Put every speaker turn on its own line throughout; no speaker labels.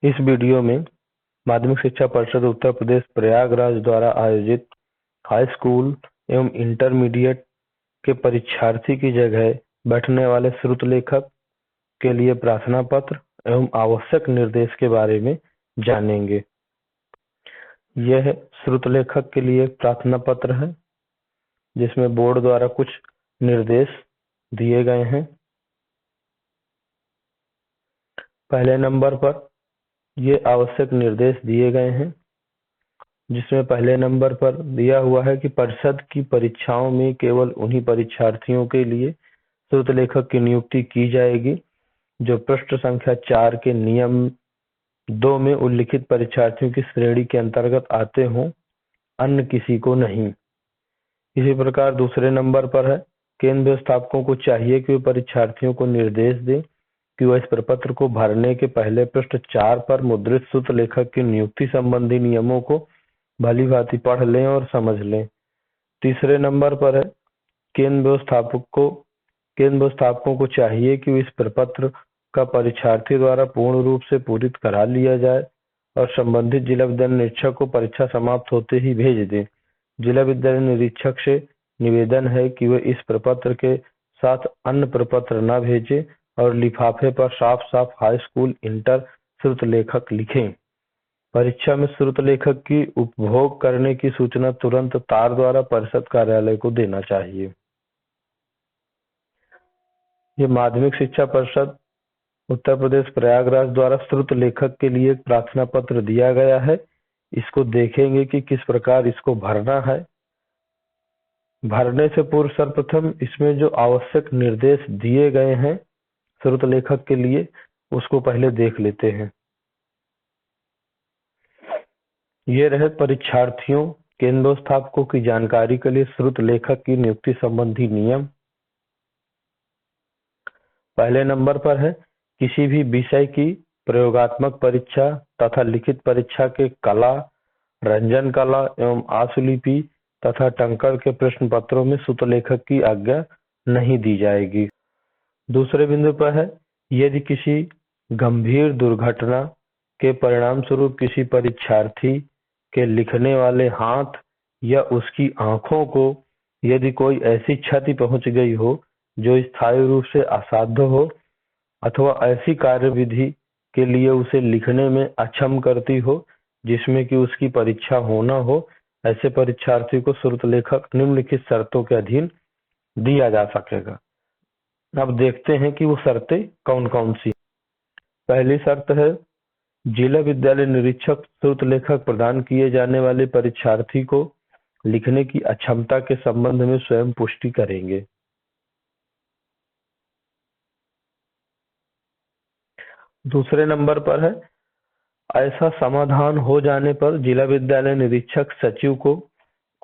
इस वीडियो में माध्यमिक शिक्षा परिषद उत्तर प्रदेश प्रयागराज द्वारा आयोजित हाई स्कूल एवं इंटरमीडिएट के परीक्षार्थी की जगह बैठने वाले श्रुत लेखक के लिए प्रार्थना पत्र एवं आवश्यक निर्देश के बारे में जानेंगे। यह श्रुत लेखक के लिए प्रार्थना पत्र है जिसमें बोर्ड द्वारा कुछ निर्देश दिए गए हैं। पहले नंबर पर ये आवश्यक निर्देश दिए गए हैं जिसमें पहले नंबर पर दिया हुआ है कि परिषद की परीक्षाओं में केवल उन्हीं परीक्षार्थियों के लिए श्रुत लेखक की नियुक्ति की जाएगी जो पृष्ठ संख्या 4 के नियम 2 में उल्लिखित परीक्षार्थियों की श्रेणी के अंतर्गत आते हों, अन्य किसी को नहीं। इसी प्रकार दूसरे नंबर पर है केंद्र व्यवस्थापकों को चाहिए कि वे परीक्षार्थियों को निर्देश दें कि वह इस प्रपत्र को भरने के पहले पृष्ठ 4 पर मुद्रित श्रुत लेखक की नियुक्ति संबंधी नियमों को भली भांति पढ़ लें और समझ लें। तीसरे नंबर पर है केंद्र व्यवस्थापकों को चाहिए कि इस प्रपत्र का परीक्षार्थी द्वारा पूर्ण रूप से पूरित करा लिया जाए और संबंधित जिला विद्यालय निरीक्षक को परीक्षा समाप्त होते ही भेज दें। जिला विद्यालय निरीक्षक से निवेदन है कि वे इस प्रपत्र के साथ अन्य प्रपत्र न भेजें और लिफाफे पर साफ साफ हाई स्कूल इंटर श्रुत लेखक लिखें। परीक्षा में श्रुत लेखक की उपभोग करने की सूचना तुरंत तार द्वारा परिषद कार्यालय को देना चाहिए। ये माध्यमिक शिक्षा परिषद उत्तर प्रदेश प्रयागराज द्वारा श्रुत लेखक के लिए एक प्रार्थना पत्र दिया गया है। इसको देखेंगे कि किस प्रकार इसको भरना है। भरने से पूर्व सर्वप्रथम इसमें जो आवश्यक निर्देश दिए गए हैं श्रुत लेखक के लिए उसको पहले देख लेते हैं। ये रहे परीक्षार्थियों केंद्र व्यवस्थापकों की जानकारी के लिए श्रुत लेखक की नियुक्ति संबंधी नियम। पहले नंबर पर है किसी भी विषय की प्रयोगात्मक परीक्षा तथा लिखित परीक्षा के कला, रंजन कला एवं आशुलिपि तथा टंकण के प्रश्न पत्रों में श्रुत लेखक की आज्ञा नहीं दी जाएगी। दूसरे बिंदु पर है यदि किसी गंभीर दुर्घटना के परिणाम स्वरूप किसी परीक्षार्थी के लिखने वाले हाथ या उसकी आंखों को यदि कोई ऐसी क्षति पहुंच गई हो जो स्थायी रूप से असाध्य हो अथवा ऐसी कार्यविधि के लिए उसे लिखने में अक्षम करती हो जिसमें कि उसकी परीक्षा होना हो, ऐसे परीक्षार्थी को श्रुत लेखक निम्नलिखित शर्तों के अधीन दिया जा सकेगा। अब देखते हैं कि वो शर्तें कौन कौन सी। पहली शर्त है जिला विद्यालय निरीक्षक श्रुत लेखक प्रदान किए जाने वाले परीक्षार्थी को लिखने की अक्षमता के संबंध में स्वयं पुष्टि करेंगे। दूसरे नंबर पर है ऐसा समाधान हो जाने पर जिला विद्यालय निरीक्षक सचिव को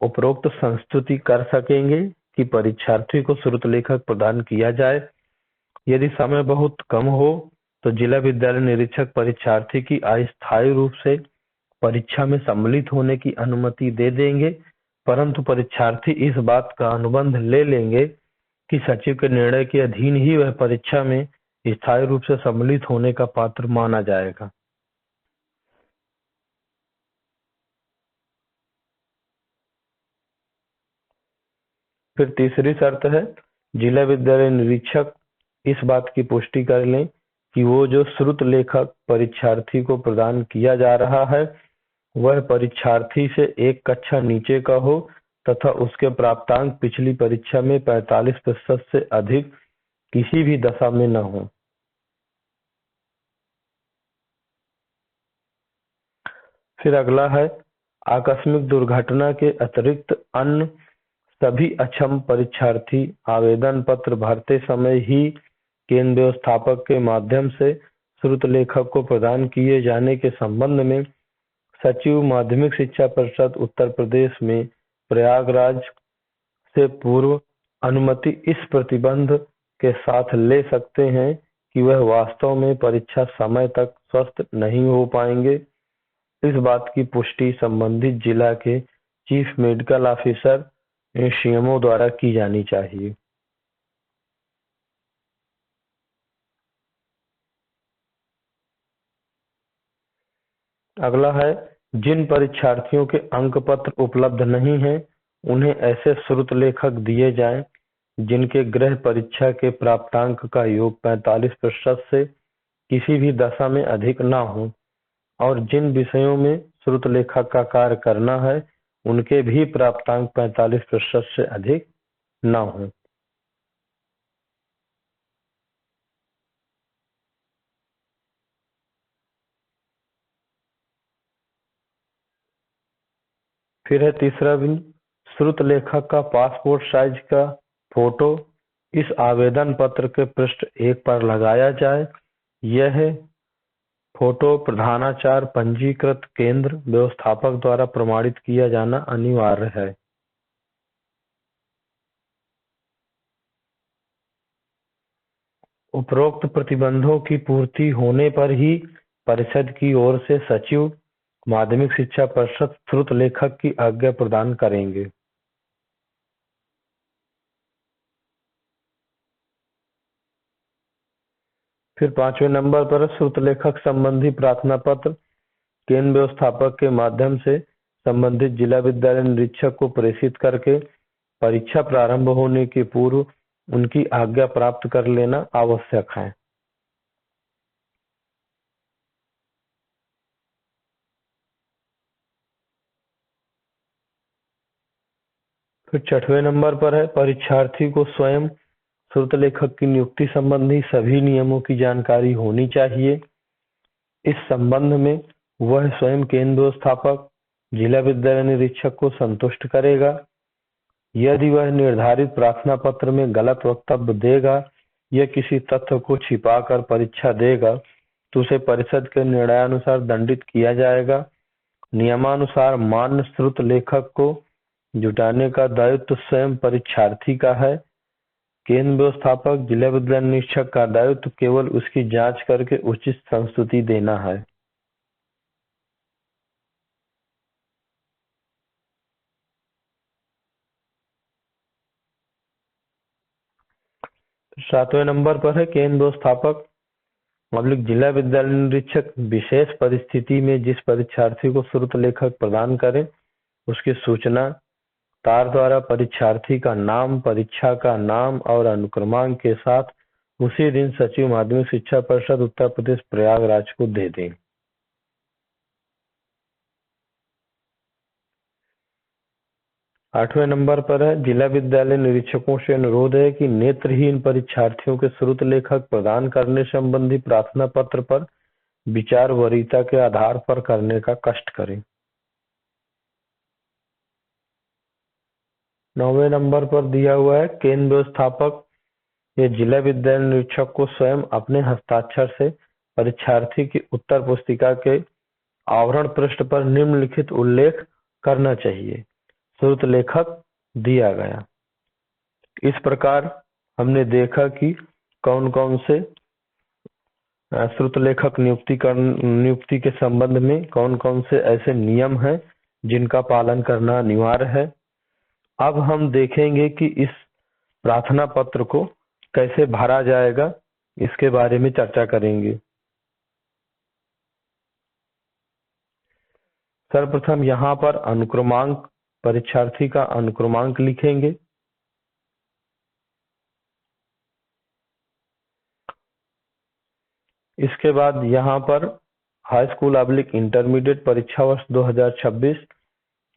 उपरोक्त संस्तुति कर सकेंगे कि परीक्षार्थी को श्रुत लेखक प्रदान किया जाए। यदि समय बहुत कम हो तो जिला विद्यालय निरीक्षक परीक्षार्थी की अस्थायी रूप से परीक्षा में सम्मिलित होने की अनुमति दे देंगे, परंतु परीक्षार्थी इस बात का अनुबंध ले लेंगे कि सचिव के निर्णय के अधीन ही वह परीक्षा में स्थायी रूप से सम्मिलित होने का पात्र माना जाएगा। फिर तीसरी शर्त है जिला विद्यालय निरीक्षक इस बात की पुष्टि कर लें कि वो जो श्रुत लेखक परीक्षार्थी को प्रदान किया जा रहा है वह परीक्षार्थी से एक कक्षा नीचे का हो तथा उसके प्राप्तांक पिछली परीक्षा में 45% से अधिक किसी भी दशा में न हो। फिर अगला है आकस्मिक दुर्घटना के अतिरिक्त अन्य सभी अक्षम परीक्षार्थी आवेदन पत्र भरते समय ही केंद्र व्यवस्थापक के माध्यम से श्रुत लेखक को प्रदान किए जाने के संबंध में सचिव माध्यमिक शिक्षा परिषद उत्तर प्रदेश में प्रयागराज से पूर्व अनुमति इस प्रतिबंध के साथ ले सकते हैं कि वह वास्तव में परीक्षा समय तक स्वस्थ नहीं हो पाएंगे। इस बात की पुष्टि संबंधित जिला के चीफ मेडिकल ऑफिसर सीएमओ द्वारा की जानी चाहिए। अगला है, जिन परीक्षार्थियों के अंक पत्र उपलब्ध नहीं हैं, उन्हें ऐसे श्रुत लेखक दिए जाएं जिनके गृह परीक्षा के प्राप्तांक का योग 45% से किसी भी दशा में अधिक न हो, और जिन विषयों में श्रुत लेखक का कार्य करना है, उनके भी प्राप्तांक 45% से अधिक न हो। फिर है तीसरा बिंदु, श्रुत लेखक का पासपोर्ट साइज का फोटो इस आवेदन पत्र के पृष्ठ 1 पर लगाया जाए। यह फोटो प्रधानाचार्य पंजीकृत केंद्र व्यवस्थापक द्वारा प्रमाणित किया जाना अनिवार्य है। उपरोक्त प्रतिबंधों की पूर्ति होने पर ही परिषद की ओर से सचिव माध्यमिक शिक्षा परिषद श्रुत लेखक की आज्ञा प्रदान करेंगे। फिर 5वें नंबर पर श्रुत लेखक संबंधी प्रार्थना पत्र केंद्र व्यवस्थापक के माध्यम से संबंधित जिला विद्यालय निरीक्षक को प्रेषित करके परीक्षा प्रारंभ होने के पूर्व उनकी आज्ञा प्राप्त कर लेना आवश्यक है। फिर 6वें नंबर पर है, परीक्षार्थी को स्वयं श्रुत लेखक की नियुक्ति संबंधी सभी नियमों की जानकारी होनी चाहिए। इस संबंध में वह स्वयं केंद्र व्यवस्थापक जिला विद्यालय निरीक्षक को संतुष्ट करेगा। यदि वह निर्धारित प्रार्थना पत्र में गलत वक्तव्य देगा या किसी तथ्य को छिपाकर परीक्षा देगा तो उसे परिषद के निर्णयानुसार दंडित किया जाएगा। नियमानुसार मान्य श्रुत लेखक को जुटाने का दायित्व स्वयं परीक्षार्थी का है। केंद्र व्यवस्थापक जिला विद्यालय निरीक्षक का दायित्व केवल उसकी जांच करके उचित संस्तुति देना है। सातवें नंबर पर है, केंद्र व्यवस्थापक जिला विद्यालय निरीक्षक विशेष परिस्थिति में जिस परीक्षार्थी को श्रुत लेखक प्रदान करें उसकी सूचना तार द्वारा परीक्षार्थी का नाम, परीक्षा का नाम और अनुक्रमांक के साथ उसी दिन सचिव माध्यमिक शिक्षा परिषद उत्तर प्रदेश प्रयागराज को दे दें। 8वें नंबर पर है, जिला विद्यालय निरीक्षकों से अनुरोध है कि नेत्रहीन परीक्षार्थियों के श्रुत लेखक प्रदान करने संबंधी प्रार्थना पत्र पर विचार वरीयता के आधार पर करने का कष्ट करें। 9वें नंबर पर दिया हुआ है, केंद्र व्यवस्थापक या जिला विद्यालय निरीक्षक को स्वयं अपने हस्ताक्षर से परीक्षार्थी की उत्तर पुस्तिका के आवरण पृष्ठ पर निम्नलिखित उल्लेख करना चाहिए। श्रुत लेखक दिया गया। इस प्रकार हमने देखा कि कौन कौन से श्रुत लेखक नियुक्ति के संबंध में कौन कौन से ऐसे नियम हैं जिनका पालन करना अनिवार्य है। अब हम देखेंगे कि इस प्रार्थना पत्र को कैसे भरा जाएगा, इसके बारे में चर्चा करेंगे। सर्वप्रथम यहाँ पर अनुक्रमांक, परीक्षार्थी का अनुक्रमांक लिखेंगे। इसके बाद यहाँ पर हाई स्कूल / इंटरमीडिएट परीक्षा वर्ष 2026,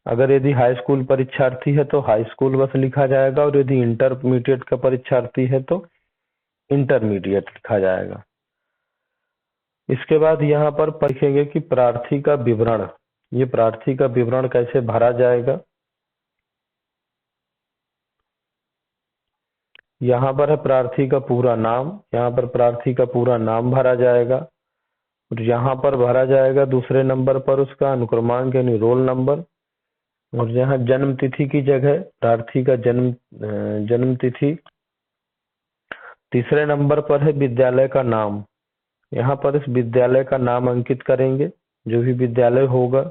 अगर यदि हाई स्कूल परीक्षार्थी है तो हाई स्कूल वर्ष लिखा जाएगा और यदि इंटरमीडिएट का परीक्षार्थी है तो इंटरमीडिएट लिखा जाएगा। इसके बाद यहाँ पर लिखेंगे कि प्रार्थी का विवरण, ये प्रार्थी का विवरण कैसे भरा जाएगा। यहाँ पर है प्रार्थी का पूरा नाम, यहाँ पर प्रार्थी का पूरा नाम भरा जाएगा और यहाँ पर भरा जाएगा दूसरे नंबर पर उसका अनुक्रमांक यानी रोल नंबर, और यहाँ जन्म तिथि की जगह प्रार्थी का जन्म तिथि। तीसरे नंबर पर है विद्यालय का नाम, यहाँ पर इस विद्यालय का नाम अंकित करेंगे जो भी विद्यालय होगा।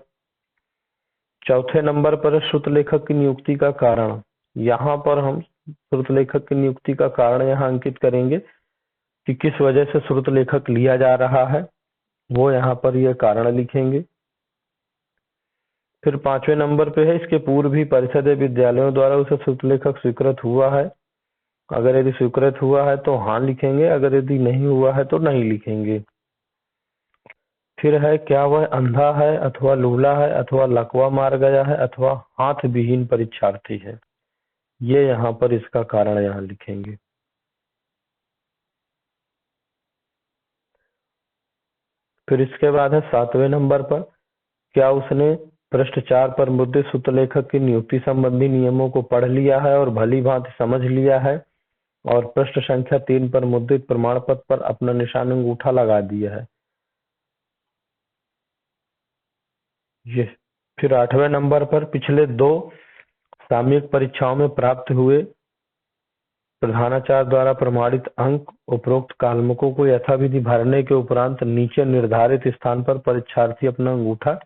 चौथे नंबर पर है श्रुत लेखक की नियुक्ति का कारण, यहाँ पर हम श्रुत लेखक की नियुक्ति का कारण यहाँ अंकित करेंगे कि किस वजह से श्रुत लेखक लिया जा रहा है, वो यहाँ पर यह कारण लिखेंगे। फिर 5वें नंबर पे है, इसके पूर्व भी परिषद विद्यालयों द्वारा उसे शुक्ललेखक स्वीकृत हुआ है। अगर यदि स्वीकृत हुआ है तो हाँ लिखेंगे, अगर यदि नहीं हुआ है तो नहीं लिखेंगे। फिर है, क्या वह अंधा है अथवा लूला है अथवा लकवा मार गया है अथवा हाथ विहीन परीक्षार्थी है। ये यहाँ पर इसका कारण यहाँ लिखेंगे। फिर इसके बाद है 7वें नंबर पर, क्या उसने पृष्ठ 4 पर मुद्रित सूत्रलेखक की नियुक्ति संबंधी नियमों को पढ़ लिया है और भली भांति समझ लिया है और पृष्ठ संख्या 3 पर मुद्रित प्रमाण पत्र पर अपना निशान अंगूठा लगा दिया है। ये फिर 8वें नंबर पर, पिछले 2 सामयिक परीक्षाओं में प्राप्त हुए प्रधानाचार्य द्वारा प्रमाणित अंक उपरोक्त काल्मकों को यथाविधि भरने के उपरांत नीचे निर्धारित स्थान पर परीक्षार्थी अपना अंगूठा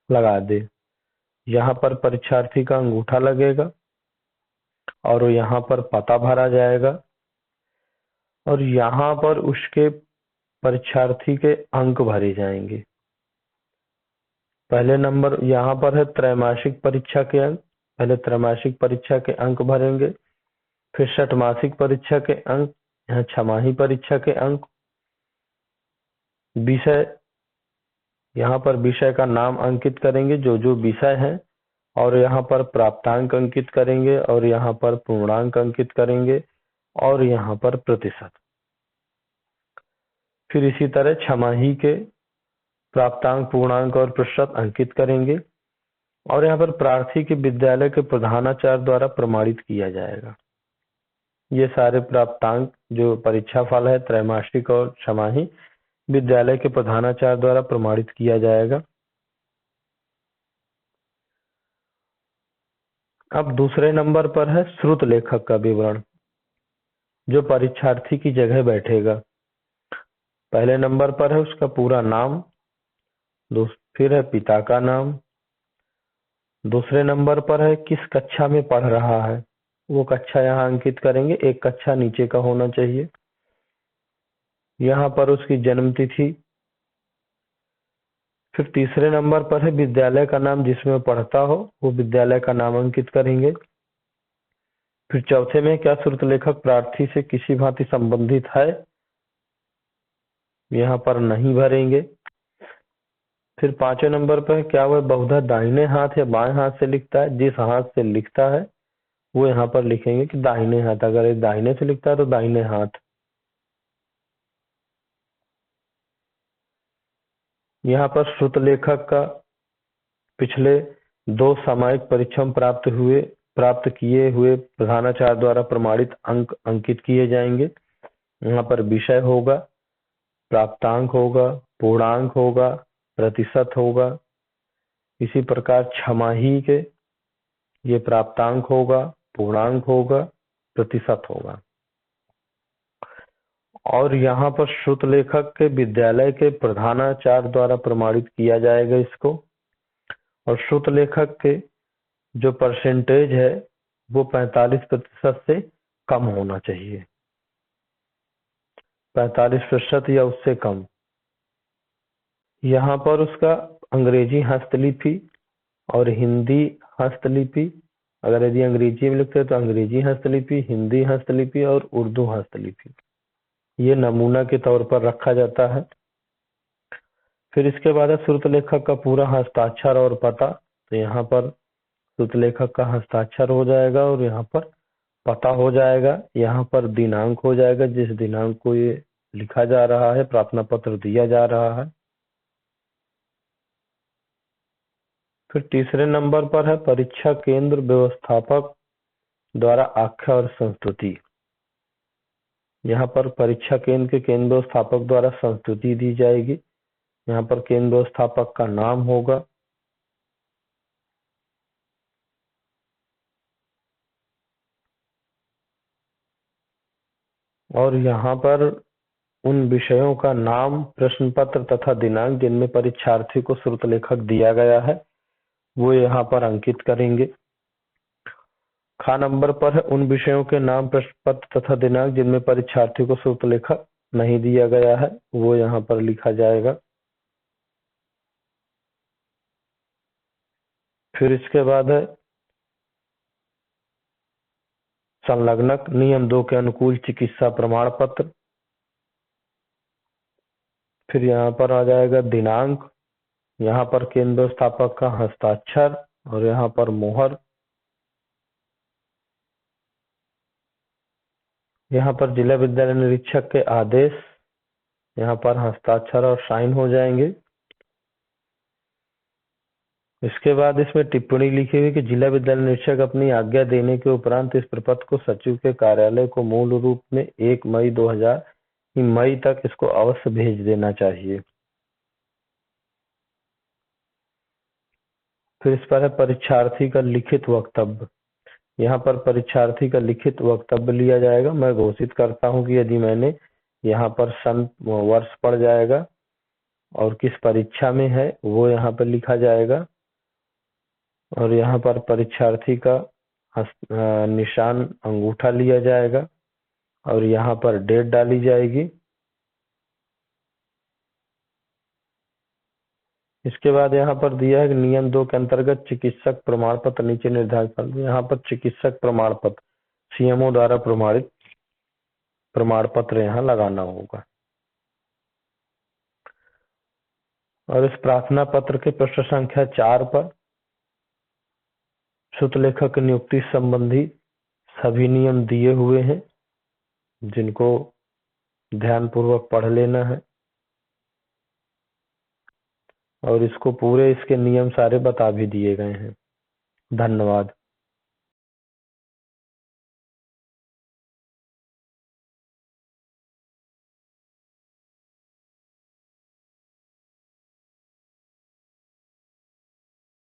लगा दे। यहाँ पर परीक्षार्थी का अंगूठा लगेगा और यहाँ पर पता भरा जाएगा और यहाँ पर उसके परीक्षार्थी के अंक भरे जाएंगे। पहले नंबर यहाँ पर है त्रैमासिक परीक्षा के अंक, पहले त्रैमासिक परीक्षा के अंक भरेंगे, फिर षटमासिक परीक्षा के अंक, यहाँ छमाही परीक्षा के अंक, विषय, यहाँ पर विषय का नाम अंकित करेंगे जो जो विषय है और यहाँ पर प्राप्तांक अंकित करेंगे और यहाँ पर पूर्णांक अंकित करेंगे और यहाँ पर प्रतिशत। फिर इसी तरह छमाही के प्राप्तांक, पूर्णांक और प्रतिशत अंकित करेंगे और यहाँ पर प्रार्थी के विद्यालय के प्रधानाचार्य द्वारा प्रमाणित किया जाएगा। ये सारे प्राप्तांक जो परीक्षा फल है त्रैमासिक और छमाही, विद्यालय के प्रधानाचार्य द्वारा प्रमाणित किया जाएगा। अब दूसरे नंबर पर है श्रुत लेखक का विवरण, जो परीक्षार्थी की जगह बैठेगा। पहले नंबर पर है उसका पूरा नाम, फिर है पिता का नाम, दूसरे नंबर पर है किस कक्षा में पढ़ रहा है, वो कक्षा यहाँ अंकित करेंगे, एक कक्षा नीचे का होना चाहिए। यहाँ पर उसकी जन्म तिथि। फिर तीसरे नंबर पर है विद्यालय का नाम जिसमें पढ़ता हो, वो विद्यालय का नाम अंकित करेंगे। फिर चौथे में, क्या श्रुत लेखक प्रार्थी से किसी भांति संबंधित है, यहाँ पर नहीं भरेंगे। फिर 5वें नंबर पर, क्या वह बहुधा दाहिने हाथ या बाएं हाथ से लिखता है, जिस हाथ से लिखता है वो यहाँ पर लिखेंगे कि दाहिने हाथ, अगर ये दाहिने से लिखता है तो दाहिने हाथ। यहाँ पर श्रुत लेखक का पिछले 2 सामयिक परीक्षा में प्राप्त किए हुए प्रधानाचार्य द्वारा प्रमाणित अंक अंकित किए जाएंगे। यहाँ पर विषय होगा, प्राप्तांक होगा, पूर्णांक होगा, प्रतिशत होगा। इसी प्रकार छमाही के ये प्राप्तांक होगा, पूर्णांक होगा, प्रतिशत होगा। और यहाँ पर श्रुत लेखक के विद्यालय के प्रधानाचार्य द्वारा प्रमाणित किया जाएगा इसको। और श्रुत लेखक के जो परसेंटेज है वो 45% से कम होना चाहिए, 45% या उससे कम। यहाँ पर उसका अंग्रेजी हस्तलिपि और हिंदी हस्तलिपि, अगर यदि अंग्रेजी में लिखते हैं तो अंग्रेजी हस्तलिपि, हिंदी हस्तलिपि और उर्दू हस्तलिपि, ये नमूना के तौर पर रखा जाता है। फिर इसके बाद है श्रुत लेखक का पूरा हस्ताक्षर और पता, तो यहाँ पर श्रुत लेखक का हस्ताक्षर हो जाएगा और यहाँ पर पता हो जाएगा, यहाँ पर दिनांक हो जाएगा जिस दिनांक को ये लिखा जा रहा है, प्रार्थना पत्र दिया जा रहा है। फिर तीसरे नंबर पर है परीक्षा केंद्र व्यवस्थापक द्वारा आख्या और संस्तुति। यहाँ पर परीक्षा केंद्र के केंद्र व्यवस्थापक द्वारा संस्तुति दी जाएगी। यहाँ पर केंद्र व्यवस्थापक का नाम होगा, और यहाँ पर उन विषयों का नाम, प्रश्न पत्र तथा दिनांक जिनमें परीक्षार्थी को श्रुत लेखक दिया गया है वो यहाँ पर अंकित करेंगे। खा नंबर पर है उन विषयों के नाम, प्रश्न पत्र तथा दिनांक जिनमें परीक्षार्थी को श्रुत लेखक नहीं दिया गया है, वो यहाँ पर लिखा जाएगा। फिर इसके बाद है संलग्नक नियम 2 के अनुकूल चिकित्सा प्रमाण पत्र। फिर यहाँ पर आ जाएगा दिनांक, यहाँ पर केंद्र व्यवस्थापक का हस्ताक्षर और यहाँ पर मोहर। यहाँ पर जिला विद्यालय निरीक्षक के आदेश, यहाँ पर हस्ताक्षर और साइन हो जाएंगे। इसके बाद इसमें टिप्पणी लिखी हुई कि जिला विद्यालय निरीक्षक अपनी आज्ञा देने के उपरांत इस प्रपत्र को सचिव के कार्यालय को मूल रूप में 1 मई 2000 मई तक इसको अवश्य भेज देना चाहिए। फिर इस पर है परीक्षार्थी का लिखित वक्तव्य। यहाँ पर परीक्षार्थी का लिखित वक्तव्य लिया जाएगा। मैं घोषित करता हूँ कि यदि मैंने यहाँ पर सन वर्ष पड़ जाएगा और किस परीक्षा में है वो यहाँ पर लिखा जाएगा और यहाँ पर परीक्षार्थी का निशान अंगूठा लिया जाएगा और यहाँ पर डेट डाली जाएगी। इसके बाद यहाँ पर दिया है कि नियम 2 के अंतर्गत चिकित्सक प्रमाण पत्र नीचे निर्धारित कर, यहाँ पर चिकित्सक प्रमाण पत्र सीएमओ द्वारा प्रमाणित प्रमाण पत्र यहाँ लगाना होगा। और इस प्रार्थना पत्र के प्रश्न संख्या 4 पर श्रुत लेखक नियुक्ति संबंधी सभी नियम दिए हुए हैं, जिनको ध्यानपूर्वक पढ़ लेना है और इसको पूरे इसके नियम सारे बता भी दिए गए हैं। धन्यवाद।